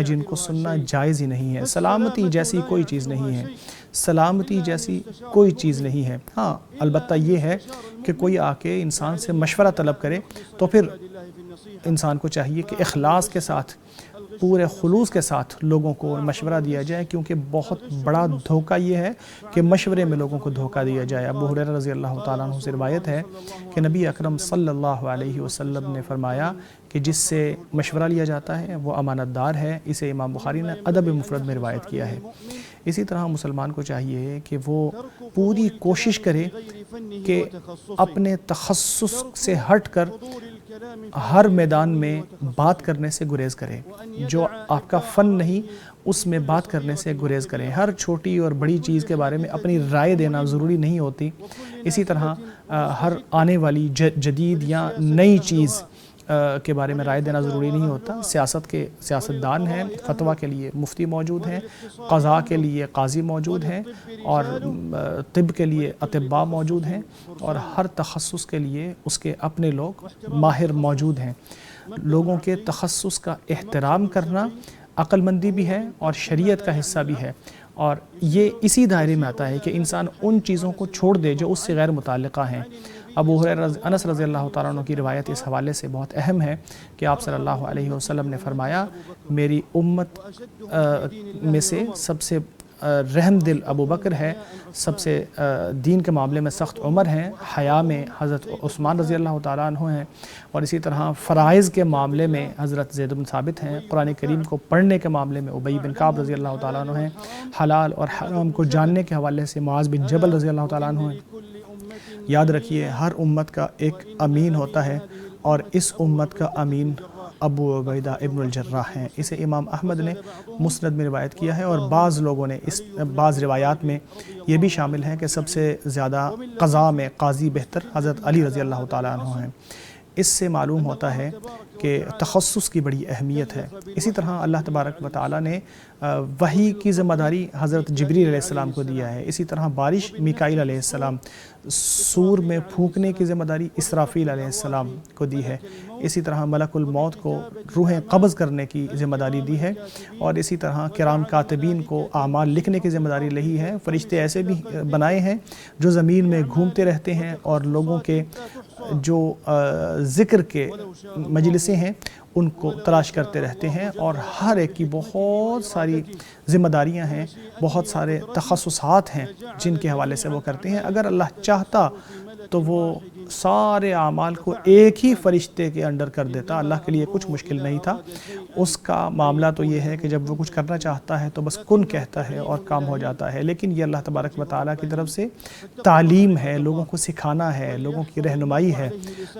جن کو سننا جائز ہی نہیں ہے۔ سلامتی جیسی کوئی چیز نہیں ہے، سلامتی جیسی کوئی چیز نہیں ہے۔ ہاں البتہ یہ ہے کہ کوئی آ کے انسان سے مشورہ طلب کرے تو پھر انسان کو چاہیے کہ اخلاص کے ساتھ، پورے خلوص کے ساتھ لوگوں کو مشورہ دیا جائے، کیونکہ بہت بڑا دھوکہ یہ ہے کہ مشورے میں لوگوں کو دھوکہ دیا جائے۔ ابو ہریرہ رضی اللہ تعالیٰ عنہ سے روایت ہے کہ نبی اکرم صلی اللہ علیہ وسلم نے فرمایا کہ جس سے مشورہ لیا جاتا ہے وہ امانت دار ہے۔ اسے امام بخاری نے ادب مفرد میں روایت کیا ہے۔ اسی طرح مسلمان کو چاہیے کہ وہ پوری کوشش کرے کہ اپنے تخصص سے ہٹ کر ہر میدان میں بات کرنے سے گریز کرے۔ جو آپ کا فن نہیں اس میں بات کرنے سے گریز کریں۔ ہر چھوٹی اور بڑی چیز کے بارے میں اپنی رائے دینا ضروری نہیں ہوتی۔ اسی طرح ہر آنے والی جدید یا نئی چیز کے بارے میں رائے دینا ضروری نہیں ہوتا۔ سیاستدان ہیں، فتویٰ کے لیے مفتی موجود ہیں، قضاء کے لیے قاضی موجود ہیں، اور طب کے لیے اطباء موجود ہیں، اور ہر تخصص کے لیے اس کے اپنے لوگ ماہر موجود ہیں۔ لوگوں کے تخصص کا احترام کرنا عقل مندی بھی ہے اور شریعت کا حصہ بھی ہے، اور یہ اسی دائرے میں آتا ہے کہ انسان ان چیزوں کو چھوڑ دے جو اس سے غیر متعلقہ ہیں۔ ابو ہریرہ انس رضی اللہ تعالیٰ عنہ کی روایت اس حوالے سے بہت اہم ہے کہ آپ صلی اللہ علیہ وسلم نے فرمایا میری امت میں سے سب سے رحم دل ابو بکر ہے، سب سے دین کے معاملے میں سخت عمر ہیں، حیا میں حضرت عثمان رضی اللہ تعالیٰ عنہ ہیں، اور اسی طرح فرائض کے معاملے میں حضرت زید بن ثابت ہیں، قرآن کریم کو پڑھنے کے معاملے میں ابی بن کعب رضی اللہ تعالیٰ عنہ ہیں، حلال اور حرام کو جاننے کے حوالے سے معاذ بن جبل رضی اللہ تعالیٰ عنہ ہیں۔ یاد رکھیے ہر امت کا ایک امین ہوتا ہے، اور اس امت کا امین ابو عبیدہ ابن الجراح ہیں۔ اسے امام احمد نے مسند میں روایت کیا ہے، اور بعض لوگوں نے بعض روایات میں یہ بھی شامل ہے کہ سب سے زیادہ قضاء میں قاضی بہتر حضرت علی رضی اللہ تعالیٰ عنہ ہیں۔ اس سے معلوم ہوتا ہے کہ تخصص کی بڑی اہمیت ہے۔ اسی طرح اللہ تبارک و تعالیٰ نے وحی کی ذمہ داری حضرت جبریل علیہ السلام کو دیا ہے۔ اسی طرح بارش میکائیل علیہ السلام، سور میں پھونکنے کی ذمہ داری اسرافیل علیہ السلام کو دی ہے۔ اسی طرح ملک الموت کو روحیں قبض کرنے کی ذمہ داری دی ہے، اور اسی طرح کرام کاتبین کو اعمال لکھنے کی ذمہ داری لہی ہے۔ فرشتے ایسے بھی بنائے ہیں جو زمین میں گھومتے رہتے ہیں اور لوگوں کے جو ذکر کے مجلسیں ہیں ان کو تلاش کرتے رہتے ہیں، اور ہر ایک کی بہت ساری ذمہ داریاں ہیں، بہت سارے تخصصات ہیں جن کے حوالے سے وہ کرتے ہیں۔ اگر اللہ چاہتا تو وہ سارے اعمال کو ایک ہی فرشتے کے انڈر کر دیتا۔ اللہ کے لیے کچھ مشکل نہیں تھا۔ اس کا معاملہ تو یہ ہے کہ جب وہ کچھ کرنا چاہتا ہے تو بس کن کہتا ہے اور کام ہو جاتا ہے، لیکن یہ اللہ تبارک و تعالیٰ کی طرف سے تعلیم ہے، لوگوں کو سکھانا ہے، لوگوں کی رہنمائی ہے۔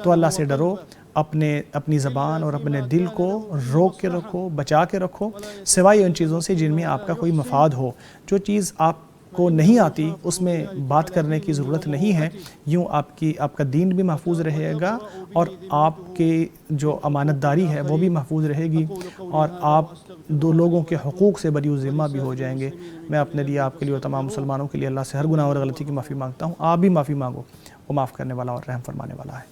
تو اللہ سے ڈرو، اپنی زبان اور اپنے دل کو روک کے رکھو، بچا کے رکھو، سوائے ان چیزوں سے جن میں آپ کا کوئی مفاد ہو۔ جو چیز آپ کو نہیں آتی اس میں بات کرنے کی ضرورت نہیں ہے، یوں آپ کا دین بھی محفوظ رہے گا، اور آپ کے جو امانت داری ہے وہ بھی محفوظ رہے گی، اور آپ دو لوگوں کے حقوق سے بری ذمہ بھی ہو جائیں گے۔ میں اپنے لیے، آپ کے لیے اور تمام مسلمانوں کے لیے اللہ سے ہر گناہ اور غلطی کی معافی مانگتا ہوں۔ آپ بھی معافی مانگو، وہ معاف کرنے والا اور رحم فرمانے والا ہے۔